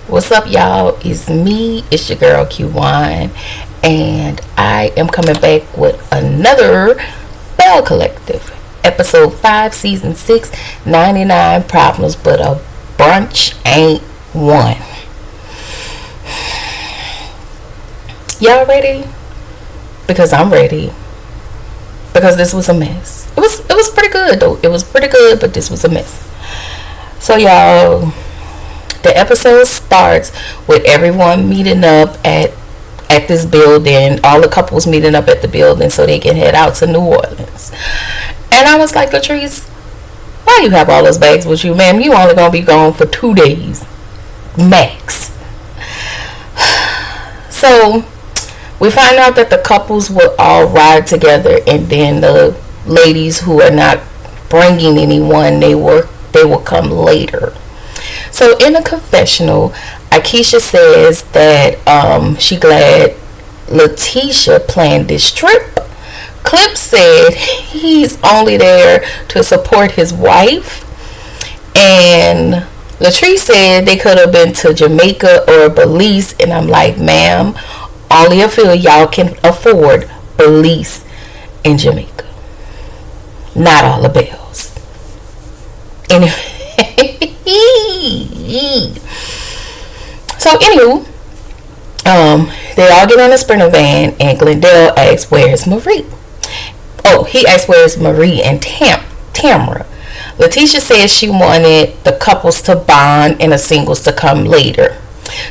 What's up, y'all? It's me, it's your girl Q1, and I am coming back with another Belle Collective, episode 5, season 6, 99 problems, but a brunch ain't one. Y'all ready? Because I'm ready. Because this was a mess. It was pretty good though. It was pretty good, but this was a mess. So y'all, the episode starts with everyone meeting up at this building. All the couples meeting up at the building so they can head out to New Orleans. And I was like, Latrice, why you have all those bags with you, ma'am? You only gonna be gone for 2 days max. So we find out that the couples will all ride together, and then the ladies who are not bringing anyone, they will come later. So in a confessional, Akeisha says that she glad Latieshia planned this trip. Clip said he's only there to support his wife, and Latrice said they could have been to Jamaica or Belize, and I'm like, ma'am, only a few y'all can afford Belize and Jamaica, not all the Bells. Anyway. So anywho, they all get on a Sprinter van, and Glendale asks, where's Marie? Oh, he asked, where's Marie and Tamara? Letitia says she wanted the couples to bond and the singles to come later.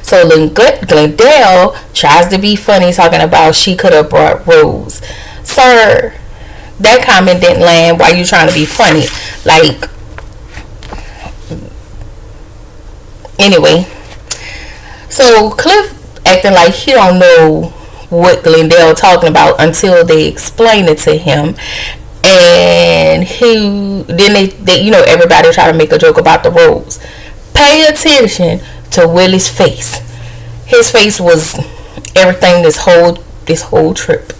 So Glendale tries to be funny, talking about she could have brought Rose. Sir, that comment didn't land. Why you trying to be funny? Like, anyway, so Cliff acting like he don't know what Glendale talking about until they explain it to him, and they everybody try to make a joke about the rose. Pay attention to Willie's face. His face was everything this whole trip.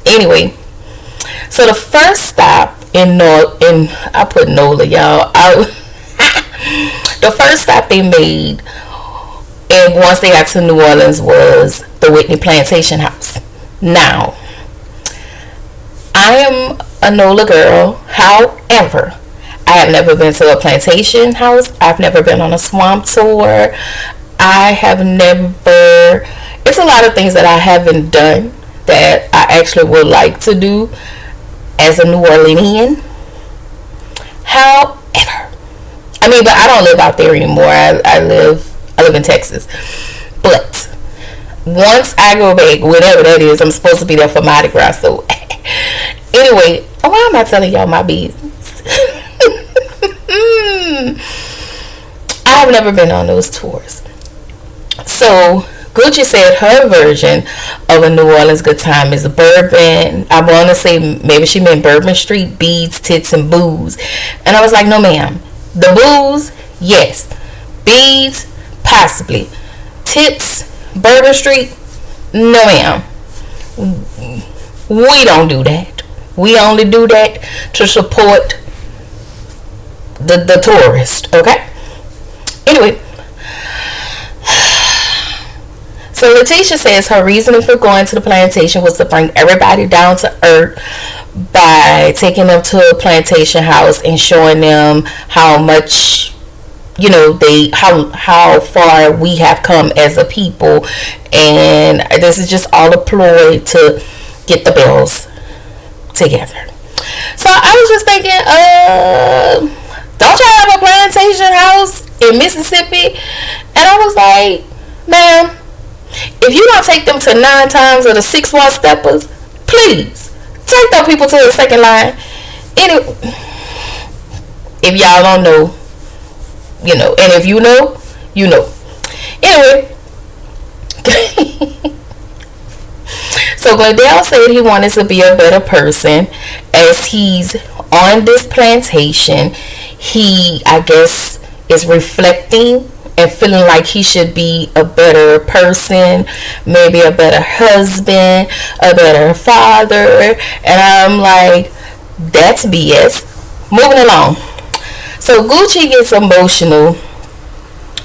Anyway, so the first stop in I put NOLA, y'all. The first stop they made, and once they got to New Orleans, was the Whitney Plantation House. Now, I am a NOLA girl. However, I have never been to a plantation house. I've never been on a swamp tour. It's a lot of things that I haven't done that I actually would like to do as a New Orleanian. However, but I don't live out there anymore. I live in Texas. But once I go back, whatever that is, I'm supposed to be there for Mardi Gras. So anyway, why am I telling y'all my business? I have never been on those tours. So Gucci said her version of a New Orleans good time is bourbon. I want to say maybe she meant Bourbon Street, beads, tits, and booze. And I was like, no ma'am. The booze, yes. Beads, possibly. Tits, Bourbon Street, no ma'am. We don't do that. We only do that to support the tourist, okay? Anyway, so Letitia says her reasoning for going to the plantation was to bring everybody down to earth by taking them to a plantation house and showing them how much, how far we have come as a people, and this is just all a ploy to get the Bells together. So I was just thinking, don't y'all have a plantation house in Mississippi? And I was like, ma'am, if you don't take them to 9 times of the 6 one steppers, please take them people to the second line. If y'all don't know, and if you know, you know. Anyway, so Glendale said he wanted to be a better person as he's on this plantation. He, I guess, is reflecting and feeling like he should be a better person, maybe a better husband, a better father. And I'm like, that's BS. Moving along. So Gucci gets emotional,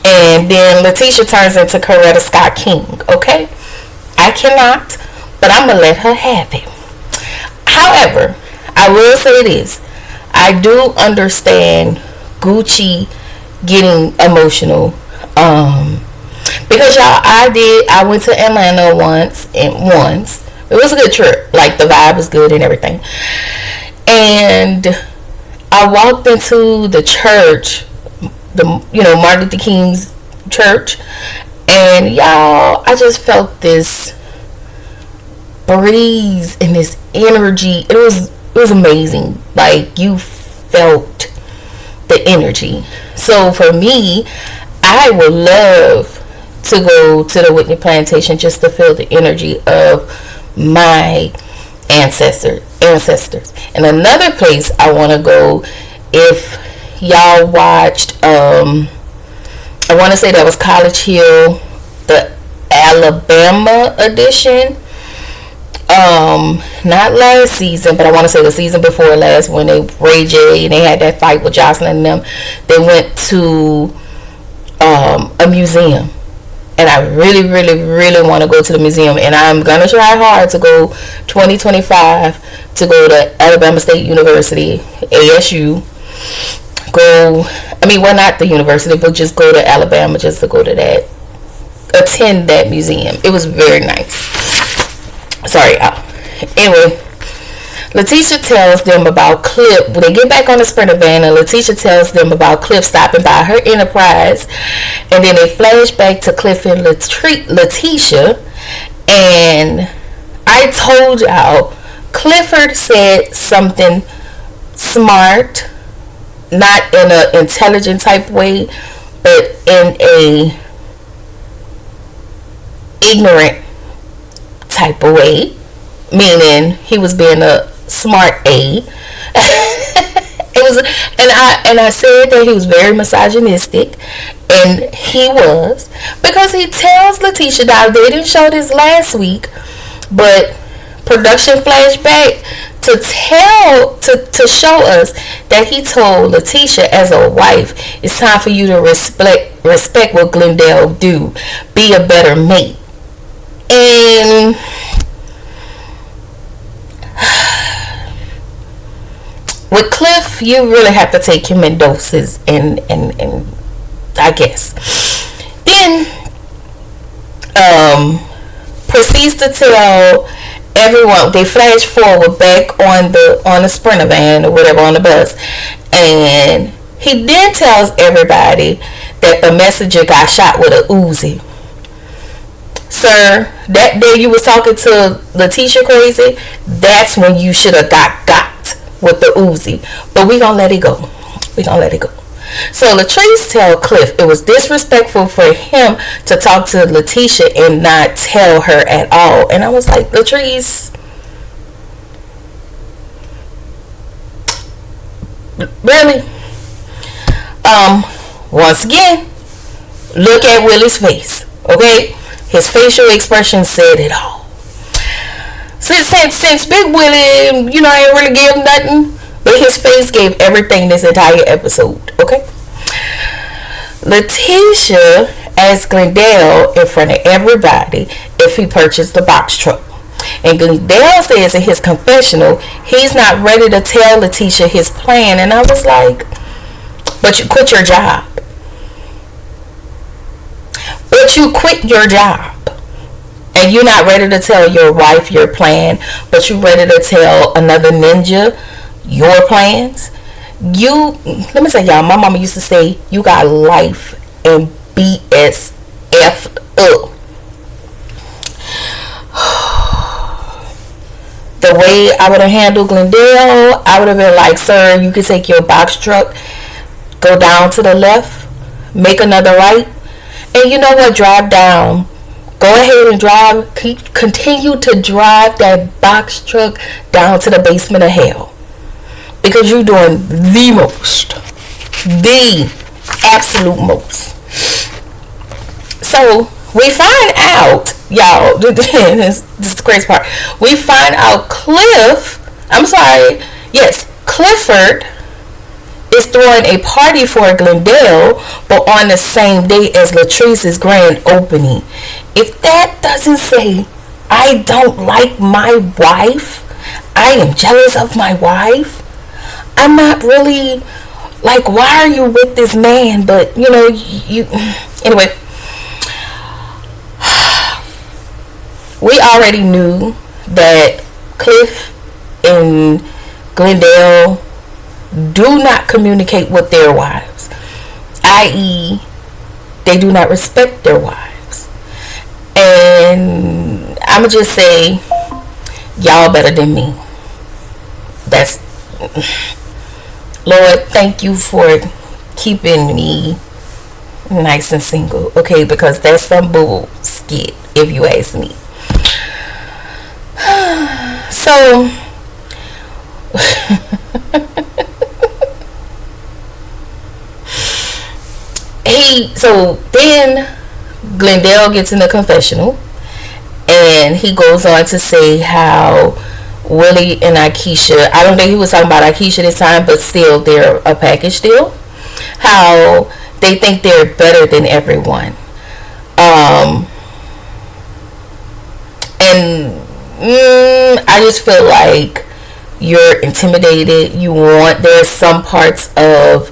and and then Latieshia turns into Coretta Scott King. Okay, I cannot, but I'm gonna let her have it. However, I will say this: I do understand Gucci getting emotional. Because y'all, I went to Atlanta once. It was a good trip. Like, the vibe was good and everything. And I walked into the church, Martin Luther King's church, and y'all, I just felt this breeze and this energy. It was amazing. Like, you felt the energy. So for me, I would love to go to the Whitney Plantation just to feel the energy of my ancestors. And another place I want to go, if y'all watched, I want to say that was College Hill, the Alabama edition. Not last season, but I want to say the season before last, when Ray J and they had that fight with Jocelyn and them. They went to a museum, and I really, really, really want to go to the museum, and I'm gonna try hard to go 2025 to go to Alabama State University, ASU. Not the university, but just go to Alabama just to go to that, attend that museum. It was very nice. Sorry, y'all. Anyway, Latieshia tells them about Cliff. When they get back on the Sprinter van, and Latieshia tells them about Cliff stopping by her Enterprise, and then they flash back to Cliff and Latieshia, and I told y'all, Clifford said something smart, not in an intelligent type way, but in a ignorant type of way, meaning he was being a smart A. I said that he was very misogynistic, and he was, because he tells Latieshia, now they didn't show this last week, but production flashback to show us that he told Latieshia, as a wife, it's time for you to respect what Glendale do, be a better mate. And with Cliff, you really have to take him in doses, and I guess. Then proceeds to tell everyone, they flash forward back on the Sprinter van or whatever, on the bus, and he then tells everybody that the messenger got shot with a Uzi. Sir, that day you was talking to Latieshia crazy, that's when you should have got with the Uzi. But we gonna let it go. So Latrice tell Cliff it was disrespectful for him to talk to Latieshia and not tell her at all. And I was like, Latrice, really? Once again, look at Willie's face, okay? His facial expression said it all. Since Big Willie, ain't really give nothing, but his face gave everything this entire episode, okay? Latieshia asked Glendale in front of everybody if he purchased the box truck. And Glendale says in his confessional, he's not ready to tell Latieshia his plan. And I was like, but you quit your job. And you're not ready to tell your wife your plan, but you're ready to tell another ninja your plans. Let me tell y'all, my mama used to say, you got life and BS F'd up. The way I would have handled Glendale, I would have been like, sir, you can take your box truck, go down to the left, make another right, and you know what, drive down. Go ahead and continue to drive that box truck down to the basement of hell. Because you're doing the absolute most. So we find out, y'all, this is the crazy part. We find out Clifford is is throwing a party for Glendale, but on the same day as Latrice's grand opening. If that doesn't say, I don't like my wife, I am jealous of my wife, I'm not really, like, why are you with this man? But, you know, you anyway. We already knew that Cliff and Glendale do not communicate with their wives, i.e., they do not respect their wives. And I'ma just say, y'all better than me. That's, Lord, thank you for keeping me nice and single, okay? Because that's some bullshit, if you ask me. So then Glendale gets in the confessional, and he goes on to say how Willie and Latieshia, I don't think he was talking about Latieshia this time, but still they're a package deal, how they think they're better than everyone, and I just feel like you're intimidated. There's some parts of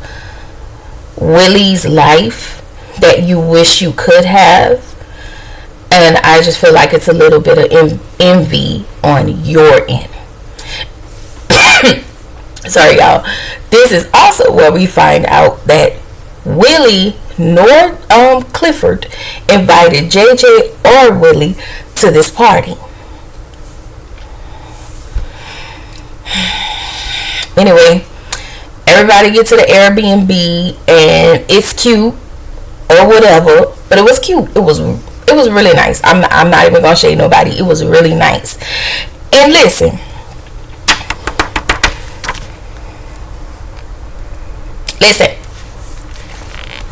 Willie's life that you wish you could have, and I just feel like it's a little bit of envy on your end. Sorry, y'all. This is also where we find out that Willie nor Clifford invited JJ or Willie to this party. Anyway, everybody get to the Airbnb, and it's cute or whatever, but it was cute. It was really nice. I'm not even gonna shade nobody. It was really nice. And listen,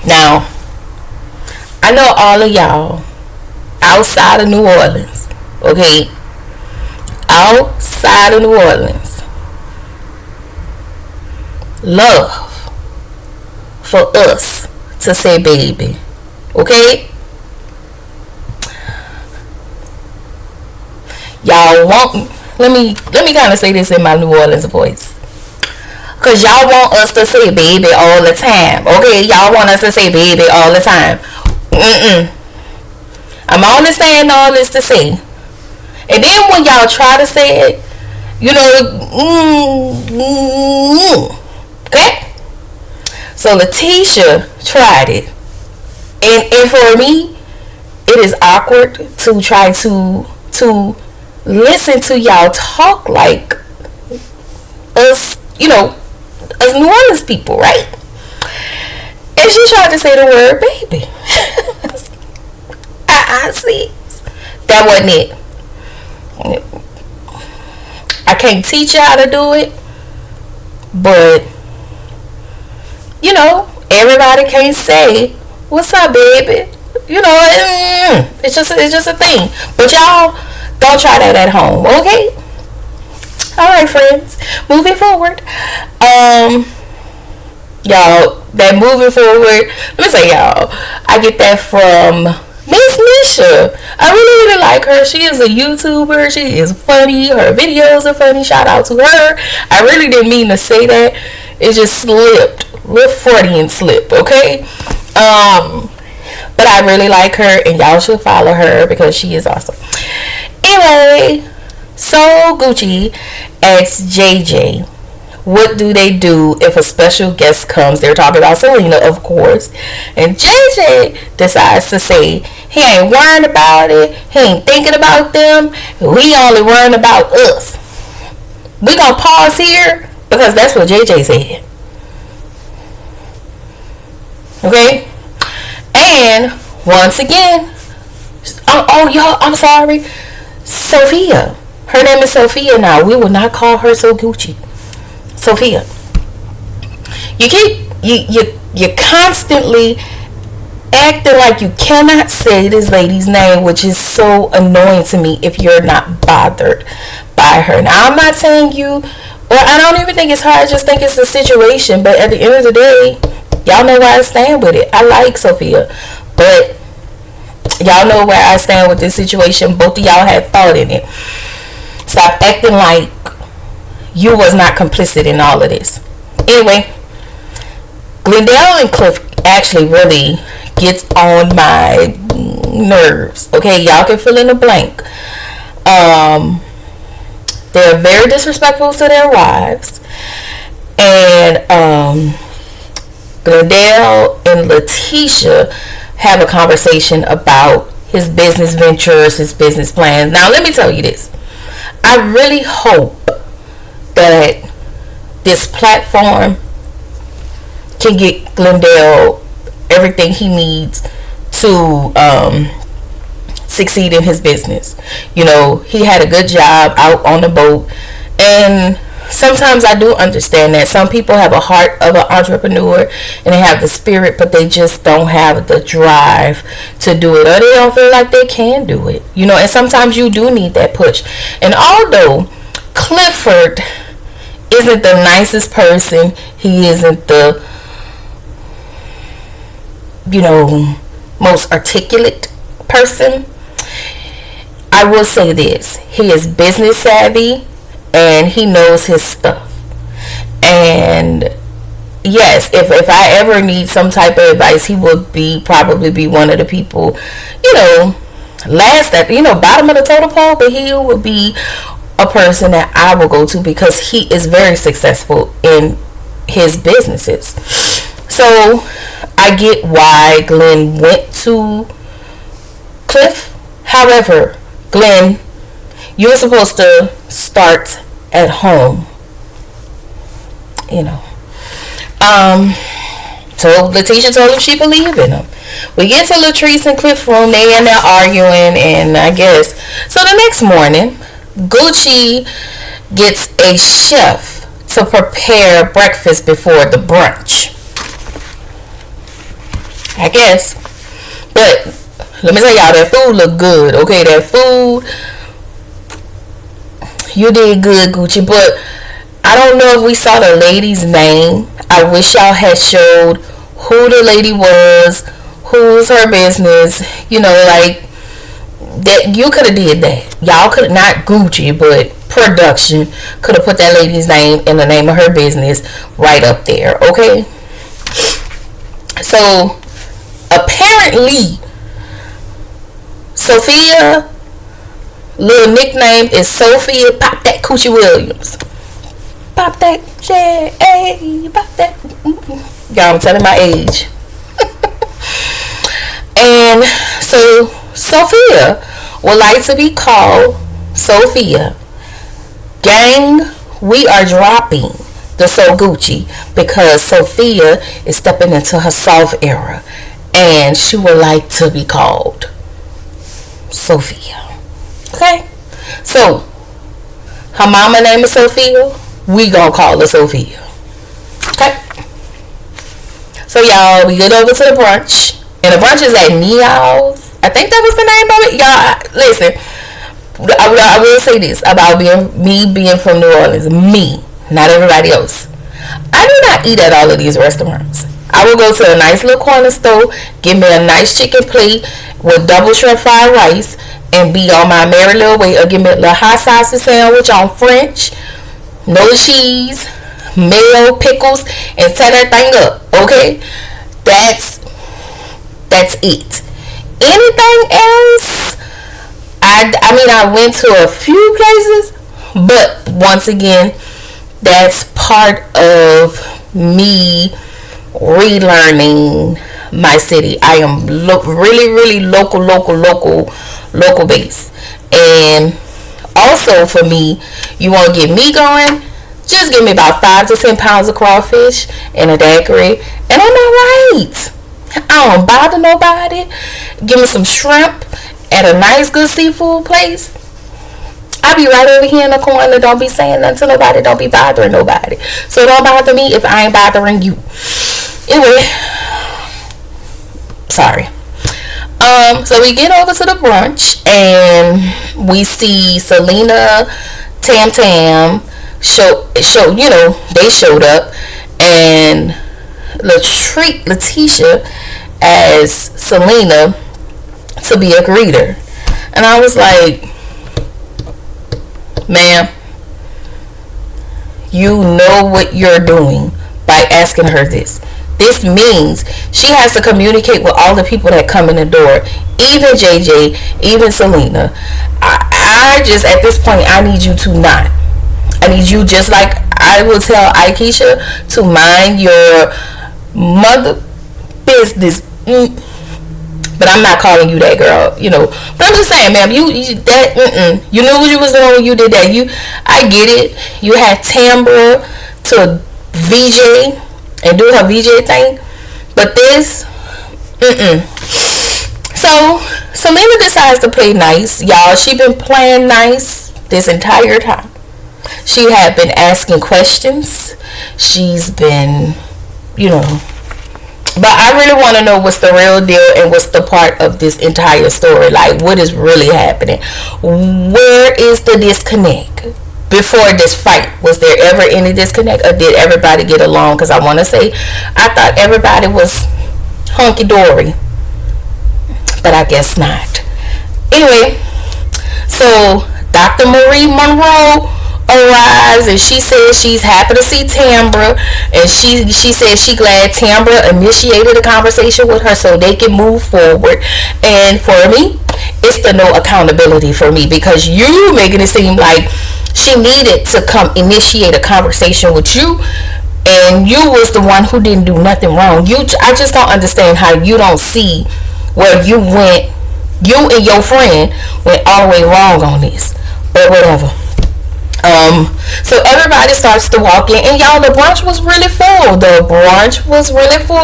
now I know all of y'all outside of New Orleans, okay, outside of New Orleans, love for us to say baby, okay? Y'all want, let me kind of say this in my New Orleans voice, cause y'all want us to say baby all the time, okay? Y'all want us to say baby all the time. I'm only saying all this to say, and then when y'all try to say it, you know, okay? So Latieshia tried it, and for me, it is awkward to try to listen to y'all talk like us, you know, us New Orleans people, right? And she tried to say the word baby. I see. That wasn't it. I can't teach you how to do it, but you know, everybody can't say what's up, baby. You know, it's just a thing. But y'all don't try that at home, okay? All right, friends. Moving forward, y'all. That moving forward. Let me say, y'all. I get that from Miss Nisha. I really like her. She is a YouTuber. She is funny. Her videos are funny. Shout out to her. I really didn't mean to say that. It just slipped. Real Freudian slip, okay? But I really like her, and y'all should follow her because she is awesome. Anyway, so Gucci asks JJ, what do they do if a special guest comes? They're talking about Selena, of course. And JJ decides to say he ain't worrying about it. He ain't thinking about them. We only worrying about us. We gonna pause here because that's what JJ said. Okay? And once again, oh y'all, I'm sorry. Sophia. Her name is Sophia now. We will not call her so Gucci. Sophia. You constantly acting like you cannot say this lady's name, which is so annoying to me if you're not bothered by her. Now, I'm not saying you Or I don't even think it's her. I just think it's a situation. But at the end of the day, y'all know where I stand with it. I like Sophia, but y'all know where I stand with this situation. Both of y'all had thought in it. Stop acting like you was not complicit in all of this. Anyway, Glendale and Cliff actually really gets on my nerves. Okay, y'all can fill in the blank. They're very disrespectful to their wives, and Glendale and Latieshia have a conversation about his business ventures, his business plans. Now, let me tell you this. I really hope that this platform can get Glendale everything he needs to succeed in his business. You know, he had a good job out on the boat, and sometimes I do understand that some people have a heart of an entrepreneur and they have the spirit, but they just don't have the drive to do it, or they don't feel like they can do it. You know, and sometimes you do need that push. And although Clifford isn't the nicest person, he isn't the, you know, most articulate person, I will say this: he is business savvy and he knows his stuff. And yes, if I ever need some type of advice, he would probably be one of the people, you know, bottom of the totem pole, but he would be a person that I will go to because he is very successful in his businesses. So I get why Glenn went to Cliff. However, Glenn, you were supposed to start at home. You know. So Letitia told him she believed in him. We get to Latrice and Cliff's room. They in there arguing, and I guess so. The next morning, Gucci gets a chef to prepare breakfast before the brunch, I guess. But let me tell y'all, that food look good. Okay, that food, you did good, Gucci. But I don't know if we saw the lady's name. I wish y'all had showed who the lady was, who's her business. You know, like that. You could have did that. Y'all could, not Gucci, but production could have put that lady's name and the name of her business right up there. Okay. So apparently, Sophia little nickname is Sophia Pop That Coochie Williams. Pop that shit, hey, pop that. Y'all, I'm telling my age. And so Sophia would like to be called Sophia. Gang, we are dropping the So Gucci because Sophia is stepping into her soft era, and she would like to be called Sophia. Okay, so her mama name is Sophia. We gonna call her Sophia. Okay. So y'all, we get over to the brunch, and the brunch is at Neo's. I think that was the name of it. Y'all, listen. I will say this about being from New Orleans. Me, not everybody else. I do not eat at all of these restaurants. I will go to a nice little corner store, give me a nice chicken plate with double shrimp fried rice, and be on my merry little way, or give me a little hot sausage sandwich on French, no cheese, mayo, pickles, and tear that thing up. Okay, that's it. Anything else? I mean, I went to a few places, but once again, that's part of me relearning my city. I am really local based. And also for me, you want to get me going, just give me about 5 to 10 pounds of crawfish and a daiquiri, and I'm alright. I don't bother nobody. Give me some shrimp at a nice good seafood place. I'll be right over here in the corner. Don't be saying nothing to nobody. Don't be bothering nobody. So don't bother me if I ain't bothering you. Anyway, sorry. So we get over to the brunch, and we see Selena, Tam Tam, they showed up and treat Latieshia as Selena to be a greeter. And I was like, ma'am, you know what you're doing by asking her this. This means she has to communicate with all the people that come in the door, even JJ, even Selena. I just, at this point, I need you to not. I need you, just like I will tell Aikisha, to mind your mother business. But I'm not calling you that, girl. But I'm just saying, ma'am, you knew what you was doing when you did that. I get it. You had Tambra to VJ and do her VJ thing, but this, So Selena decides to play nice, y'all. She been playing nice this entire time. She had been asking questions. She's been, But I really want to know what's the real deal and what's the part of this entire story. Like, what is really happening? Where is the disconnect? Before this fight, was there ever any disconnect, or did everybody get along? Because I want to say, I thought everybody was hunky-dory, but I guess not. Anyway, so Dr. Marie Monroe arrives, and she says she's happy to see Tambra, and she says she glad Tambra initiated a conversation with her so they can move forward. And for me, it's the no accountability for me, because you making it seem like she needed to come initiate a conversation with you, and you was the one who didn't do nothing wrong. I just don't understand how you don't see where you and your friend went all the way wrong on this, but whatever. So everybody starts to walk in, and y'all, the brunch was really full.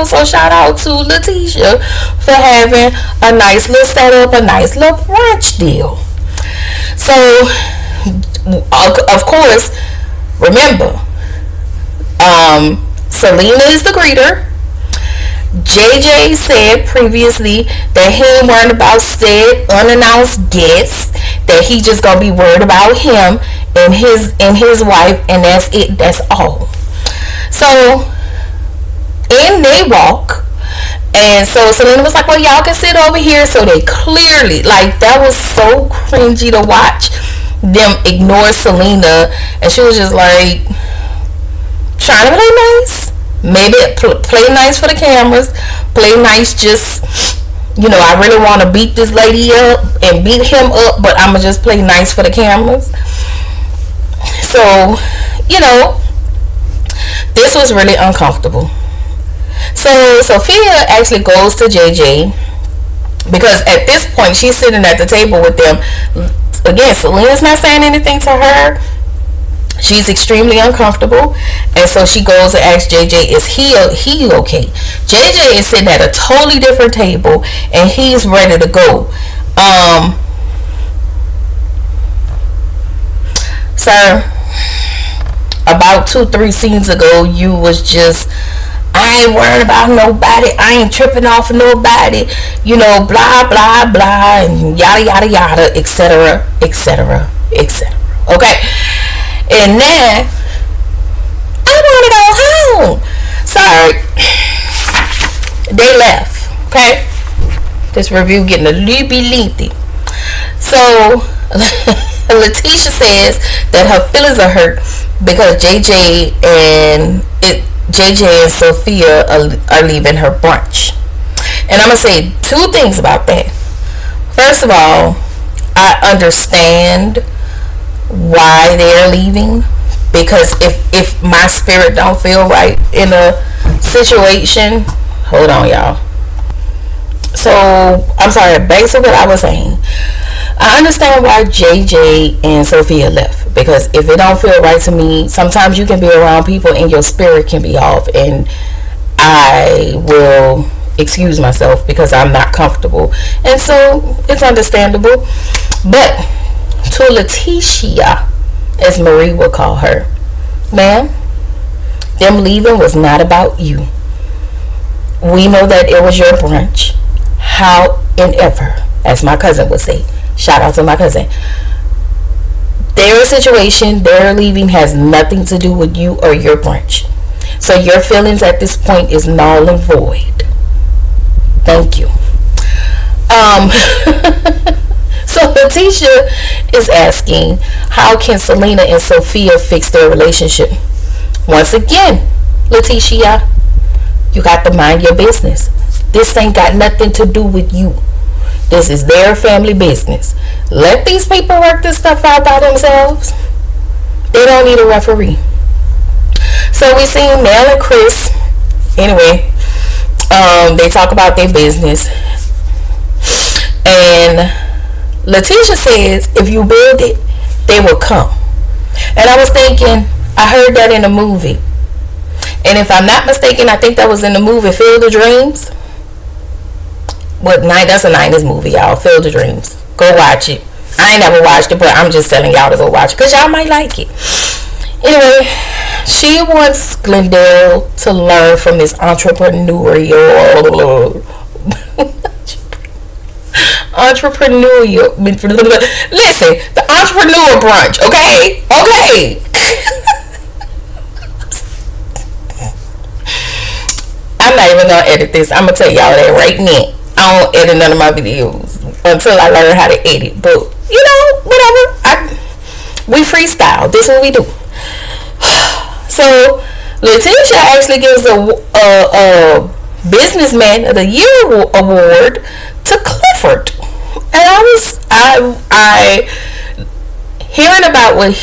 So shout out to Latieshia for having a nice little setup, a nice little brunch deal. So, of course, remember, Selena is the greeter. JJ said previously that he ain't worried about said unannounced guests, that he just gonna be worried about him and his wife, and that's it, that's all. So in they walk, and so Selena was like, well, y'all can sit over here. So they clearly, like, that was so cringy to watch them ignore Selena, and she was just like trying to play nice. Maybe play nice for the cameras, play nice, just, I really want to beat this lady up and beat him up, but I'm going to just play nice for the cameras. So, this was really uncomfortable. So Sophia actually goes to JJ, because at this point she's sitting at the table with them. Again, Selena's not saying anything to her. She's extremely uncomfortable, and so she goes and asks JJ, is he okay? JJ is sitting at a totally different table, and he's ready to go. Sir, about 2-3 scenes ago, you was just, I ain't worried about nobody, I ain't tripping off nobody, blah blah blah, and yada yada yada, etc, etc, etc. Okay. And then I want to go home. Sorry, they left. Okay, this review getting a little bit lengthy. So Latieshia says that her feelings are hurt because JJ and Sophia are leaving her brunch. And I'm gonna say 2 things about that. First of all, I understand why they're leaving, because if my spirit don't feel right in a situation, hold on, y'all. So I'm sorry, based on what I was saying, I understand why JJ and Sophia left, because if it don't feel right to me, sometimes you can be around people and your spirit can be off, and I will excuse myself because I'm not comfortable, and so it's understandable. But to Latieshia, as Marie would call her, ma'am, them leaving was not about you. We know that it was your brunch. However, as my cousin would say, shout out to my cousin, Their situation, their leaving has nothing to do with you or your brunch. So your feelings at this point is null and void. Thank you. So Letitia is asking, how can Selena and Sophia fix their relationship? Once again, Latieshia, you got to mind your business. This ain't got nothing to do with you. This is their family business. Let these people work this stuff out by themselves. They don't need a referee. So we see Mel and Chris. Anyway, they talk about their business. And Letitia says, if you build it, they will come. And I was thinking, I heard that in a movie. And if I'm not mistaken, I think that was in the movie Field of Dreams. That's a 90s movie, y'all. Field of Dreams. Go watch it. I ain't never watched it, but I'm just telling y'all to go watch it because y'all might like it. Anyway, she wants Glendale to learn from this entrepreneurial listen, the entrepreneur brunch, okay? I'm not even gonna edit this. I'm gonna tell y'all that right now. I don't edit none of my videos until I learn how to edit. But whatever. We freestyle. This is what we do. So Letitia actually gives a businessman of the year award to Clifford. And I hearing about what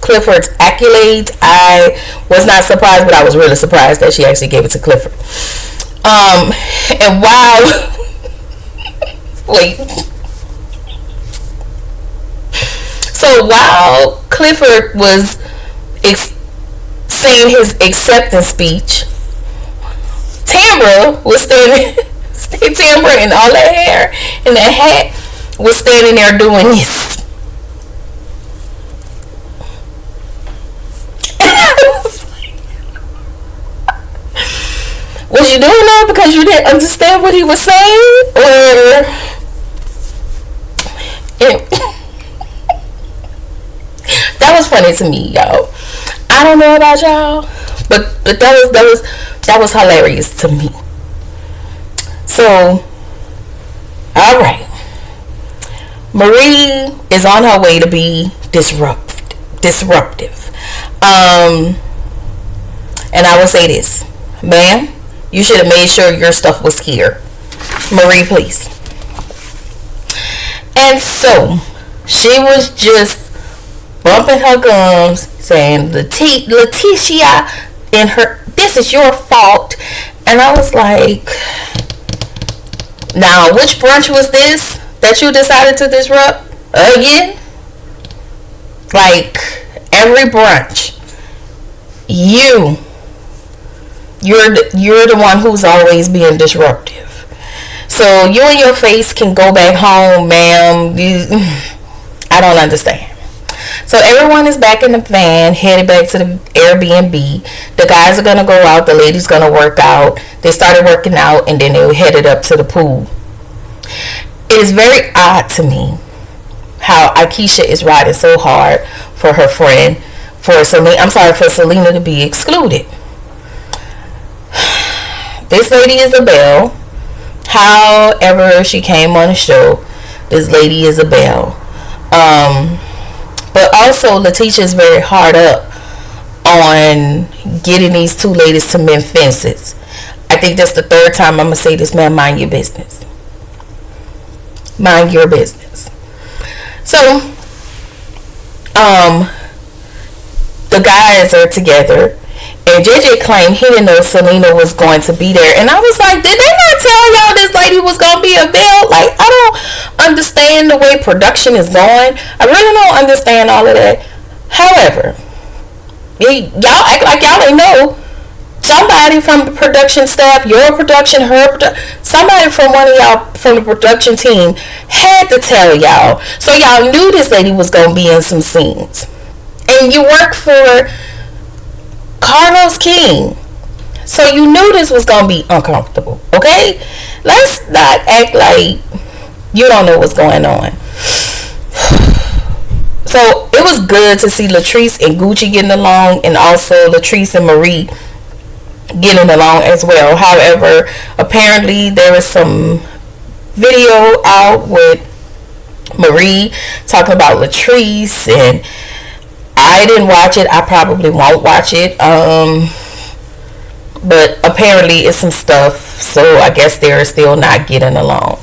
Clifford's accolades, I was not surprised, but I was really surprised that she actually gave it to Clifford. And while while Clifford was saying his acceptance speech, Tambra was standing. Tambra and all that hair and that hat was standing there doing this. Was you doing that because you didn't understand what he was saying, or that was funny to me, y'all. I don't know about y'all, but that was hilarious to me. So, alright. Marie is on her way to be disruptive. And I will say this. Ma'am, you should have made sure your stuff was here. Marie, please. And so, she was just bumping her gums, saying, Latieshia, this is your fault. And I was like, now, which brunch was this that you decided to disrupt again? Like, every brunch, you're the one who's always being disruptive. So you and your face can go back home, ma'am. I don't understand. So everyone is back in the van, headed back to the Airbnb. The guys are going to go out. The lady's going to work out. They started working out, and then they headed up to the pool. It is very odd to me how Akeisha is riding so hard for her friend, for Selena to be excluded. This lady is a Belle. However, she came on the show. This lady is a Belle. But also, Letitia is very hard up on getting these two ladies to mend fences. I think that's the third time I'm going to say this, man. Mind your business. Mind your business. So, the guys are together. And JJ claimed he didn't know Selena was going to be there. And I was like, did they not tell y'all this lady was going to be a Belle? Like, I don't understand the way production is going. I really don't understand all of that. However, y'all act like y'all ain't know. Somebody from the production staff, your production, somebody from one of y'all from the production team had to tell y'all. So y'all knew this lady was going to be in some scenes. And you work for Carlos King. So you knew this was going to be uncomfortable. Okay? Let's not act like you don't know what's going on. So it was good to see Latrice and Gucci getting along, and also Latrice and Marie getting along as well. However, apparently there is some video out with Marie talking about Latrice, and I didn't watch it. I probably won't watch it. But apparently it's some stuff, so I guess they're still not getting along.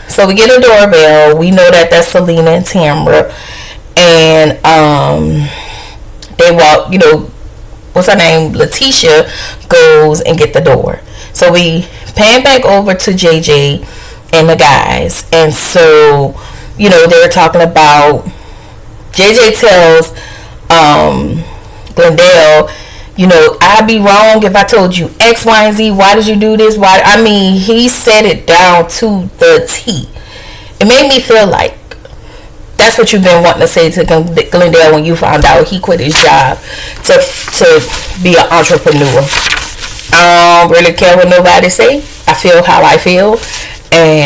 So we get a doorbell. We know that that's Selena and Tamra, and they walk. What's her name? Latieshia goes and get the door. So we pan back over to JJ and the guys, and so they were talking about. JJ tells Glendale, I'd be wrong if I told you X, Y, and Z. Why did you do this? Why? I mean, he said it down to the T. It made me feel like that's what you've been wanting to say to Glendale when you found out he quit his job to be an entrepreneur. I don't really care what nobody say. I feel how I feel, and